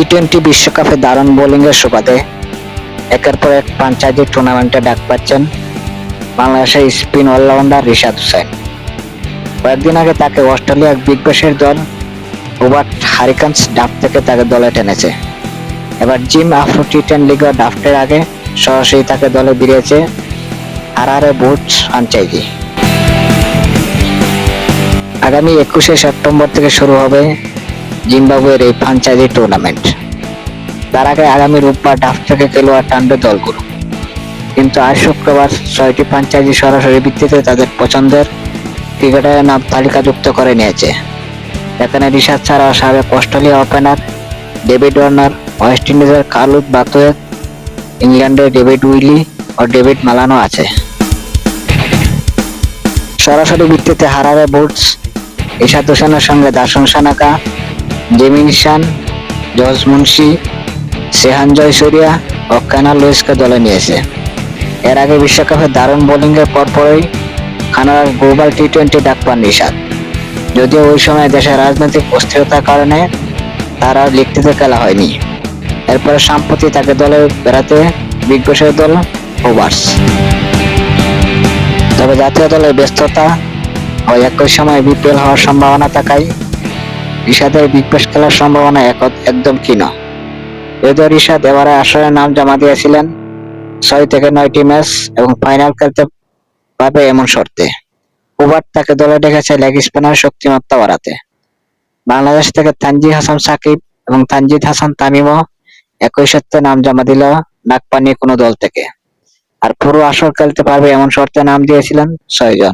টি-20 বিশ্বকাপে দারুণ বোলিংয়ের সুবাদে একের পর এক ফ্র্যাঞ্চাইজি টুর্নামেন্টে ডাক পাচ্ছেন বাংলাদেশের স্পিন অলরাউন্ডার রিশাদ হোসেন। কয়েকদিন আগে তাকে অস্ট্রেলিয়ার বিগ ব্যাশের দল হুবার্ট হারিকেনস ড্রাফট থেকে তাকে দলে টেনেছে। এবার জিম আফ্রো টি-10 লিগের ড্রাফটের আগে সরাসরি তাকে দলে ভিড়িয়েছে হারারে বুটস ফ্র্যাঞ্চাইজি। আগামী 21শে সেপ্টেম্বর থেকে শুরু হবে জিম্বাবুয়ের এই ফ্র্যাঞ্চাইজি টুর্নামেন্ট। তার আগে আগামী রোববার ড্রাফট থেকে খেলোয়াড় টানবে দলগুলো, কিন্তু আজ শুক্রবার 6টি ফ্র্যাঞ্চাইজি সরাসরি ভিত্তিতে তাদের পছন্দের ক্রিকেটারের নাম তালিকাভুক্ত করে নিয়েছে। এখানে রিশাদ ছাড়াও সাবেক Australia opener David Warner, West ইন্ডিজের কার্লোস ব্রাথওয়েট, ইংল্যান্ডের ডেভিড উইলি ও ডেভিড মালানো আছে। সরাসরি ভিত্তিতে হারারে বুটস রিশাদ হোসেনের সঙ্গে দাসন সানাকা, জেমিন শান, জর্জ মুন্সি, সেহান জয়সুরিয়া ও কানাল লুইসকে দলে নিয়েছে। এর আগে বিশ্বকাপে দারুণ বোলিংয়ের পরপরই কানাডার গ্লোবাল টি-20 ডাক পান রিশাদ। যদিও ওই সময় দেশের রাজনৈতিক অস্থিরতার কারণে তার আর লিগটিতে খেলা হয়নি। এরপরে সম্প্রতি তাকে দলে বেড়াতে বিগ ব্যাশের দল হুবার্টস। তবে জাতীয় দলের ব্যস্ততা ও একই সময় বিপিএল হওয়ার সম্ভাবনা থাকায় রিশাদের বিগ ব্যাশ খেলার সম্ভাবনা একদম ক্ষীণ। যদিও রিশাদ এবারে আসরে নাম জমা দিয়েছিলেন 6 থেকে 9টি ম্যাচ এবং ফাইনাল খেলতে পারবে এমন শর্তে। হুবার্ট তাকে দলে ডেকেছে লেগ স্পিনার শক্তিমত্তা বাড়াতে। বাংলাদেশ থেকে তানজিদ হাসান সাকিব এবং তানজিদ হাসান তামিমও একই সপ্তাহে নাম জমা দিল ডাক পাননি কোনো দল থেকে। আর পুরো আসর খেলতে পারবে এমন শর্তে নাম দিয়েছিলেন 6 জন।